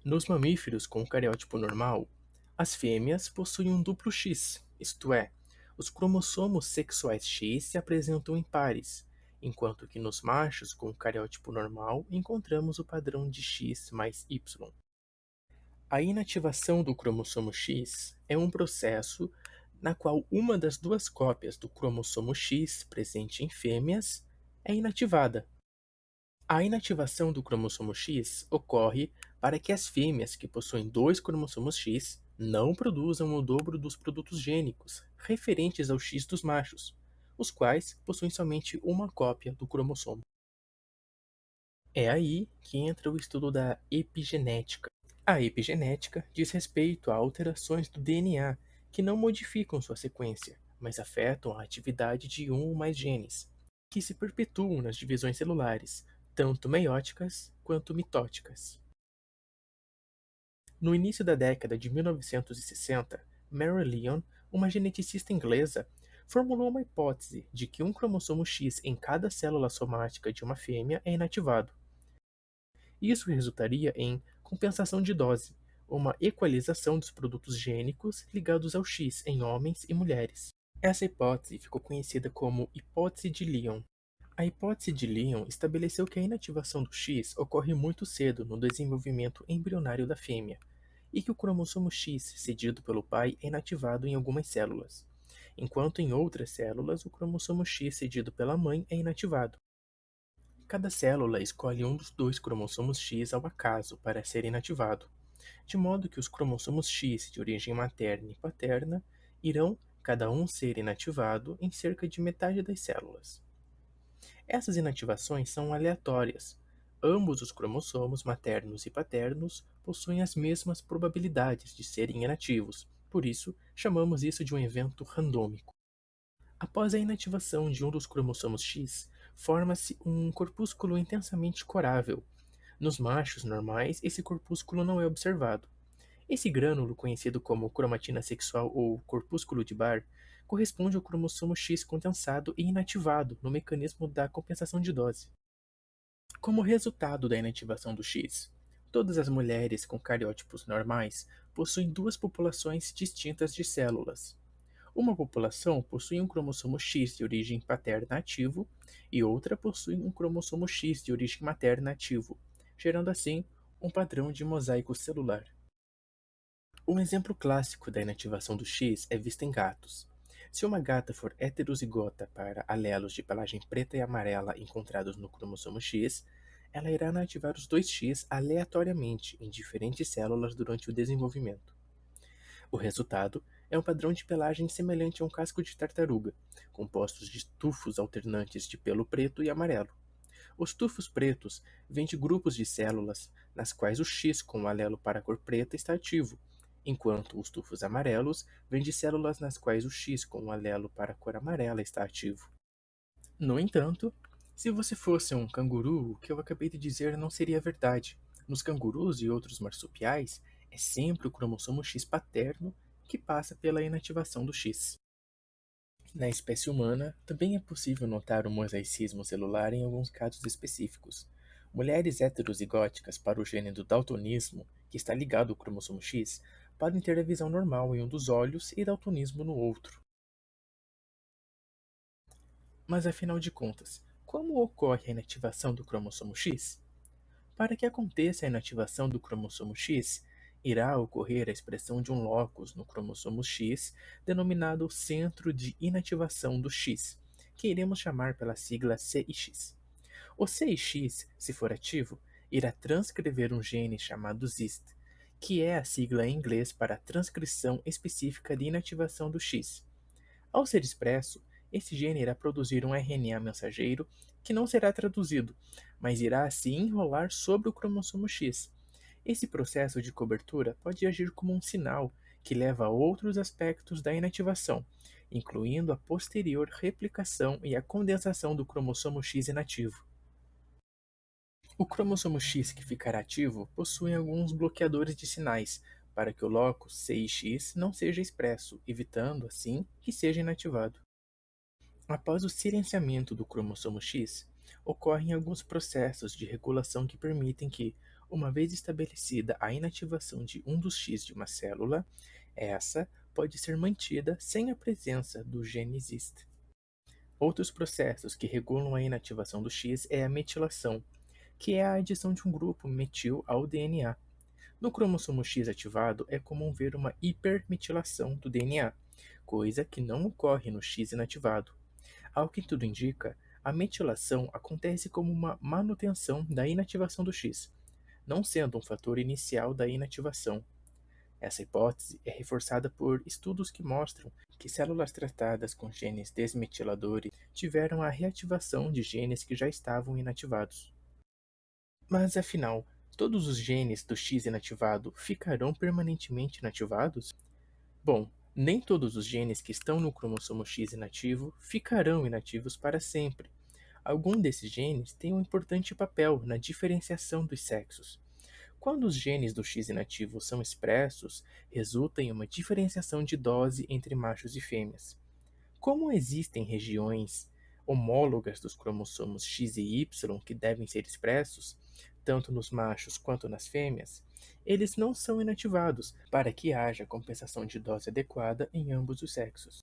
Nos mamíferos com cariótipo normal, as fêmeas possuem um duplo X, isto é, os cromossomos sexuais X se apresentam em pares, enquanto que nos machos com cariótipo normal encontramos o padrão de X mais Y. A inativação do cromossomo X é um processo na qual uma das duas cópias do cromossomo X presente em fêmeas é inativada. A inativação do cromossomo X ocorre para que as fêmeas que possuem dois cromossomos X não produzam o dobro dos produtos gênicos referentes ao X dos machos, os quais possuem somente uma cópia do cromossomo. É aí que entra o estudo da epigenética. A epigenética diz respeito a alterações do DNA que não modificam sua sequência, mas afetam a atividade de um ou mais genes, que se perpetuam nas divisões celulares, tanto meióticas quanto mitóticas. No início da década de 1960, Mary Lyon, uma geneticista inglesa, formulou uma hipótese de que um cromossomo X em cada célula somática de uma fêmea é inativado. Isso resultaria em compensação de dose, uma equalização dos produtos gênicos ligados ao X em homens e mulheres. Essa hipótese ficou conhecida como hipótese de Lyon. A hipótese de Lyon estabeleceu que a inativação do X ocorre muito cedo no desenvolvimento embrionário da fêmea, e que o cromossomo X cedido pelo pai é inativado em algumas células, enquanto em outras células o cromossomo X cedido pela mãe é inativado. Cada célula escolhe um dos dois cromossomos X ao acaso para ser inativado, de modo que os cromossomos X de origem materna e paterna irão cada um ser inativado em cerca de metade das células. Essas inativações são aleatórias. Ambos os cromossomos maternos e paternos possuem as mesmas probabilidades de serem inativos, por isso chamamos isso de um evento randômico. Após a inativação de um dos cromossomos X, forma-se um corpúsculo intensamente corável. Nos machos normais, esse corpúsculo não é observado. Esse grânulo, conhecido como cromatina sexual ou corpúsculo de Barr, corresponde ao cromossomo X condensado e inativado no mecanismo da compensação de dose. Como resultado da inativação do X, todas as mulheres com cariótipos normais possuem duas populações distintas de células. Uma população possui um cromossomo X de origem paterna ativo e outra possui um cromossomo X de origem materna ativo, gerando assim um padrão de mosaico celular. Um exemplo clássico da inativação do X é visto em gatos. Se uma gata for heterozigota para alelos de pelagem preta e amarela encontrados no cromossomo X, ela irá inativar os dois X aleatoriamente em diferentes células durante o desenvolvimento. O resultado é um padrão de pelagem semelhante a um casco de tartaruga, compostos de tufos alternantes de pelo preto e amarelo. Os tufos pretos vêm de grupos de células nas quais o X com o alelo para a cor preta está ativo, enquanto os tufos amarelos vêm de células nas quais o X com o alelo para a cor amarela está ativo. No entanto, se você fosse um canguru, o que eu acabei de dizer não seria verdade. Nos cangurus e outros marsupiais, é sempre o cromossomo X paterno que passa pela inativação do X. Na espécie humana, também é possível notar o mosaicismo celular em alguns casos específicos. Mulheres heterozigóticas para o gene do daltonismo, que está ligado ao cromossomo X, podem ter a visão normal em um dos olhos e daltonismo no outro. Mas afinal de contas, como ocorre a inativação do cromossomo X? Para que aconteça a inativação do cromossomo X, irá ocorrer a expressão de um locus no cromossomo X, denominado centro de inativação do X, que iremos chamar pela sigla CIX. O CIX, se for ativo, irá transcrever um gene chamado ZIST, que é a sigla em inglês para transcrição específica de inativação do X. Ao ser expresso, esse gene irá produzir um RNA mensageiro que não será traduzido, mas irá se enrolar sobre o cromossomo X. Esse processo de cobertura pode agir como um sinal que leva a outros aspectos da inativação, incluindo a posterior replicação e a condensação do cromossomo X inativo. O cromossomo X que ficará ativo possui alguns bloqueadores de sinais para que o locus CIX não seja expresso, evitando, assim, que seja inativado. Após o silenciamento do cromossomo X, ocorrem alguns processos de regulação que permitem que, Uma vez estabelecida a inativação de um dos X de uma célula, essa pode ser mantida sem a presença do gene XIST. Outros processos que regulam a inativação do X é a metilação, que é a adição de um grupo metil ao DNA. No cromossomo X ativado, é comum ver uma hipermetilação do DNA, coisa que não ocorre no X inativado. Ao que tudo indica, a metilação acontece como uma manutenção da inativação do X, não sendo um fator inicial da inativação. Essa hipótese é reforçada por estudos que mostram que células tratadas com genes desmetiladores tiveram a reativação de genes que já estavam inativados. Mas afinal, todos os genes do X inativado ficarão permanentemente inativados? Bom, nem todos os genes que estão no cromossomo X inativo ficarão inativos para sempre. Alguns desses genes têm um importante papel na diferenciação dos sexos. Quando os genes do X inativo são expressos, resulta em uma diferenciação de dose entre machos e fêmeas. Como existem regiões homólogas dos cromossomos X e Y que devem ser expressos, tanto nos machos quanto nas fêmeas, eles não são inativados para que haja compensação de dose adequada em ambos os sexos.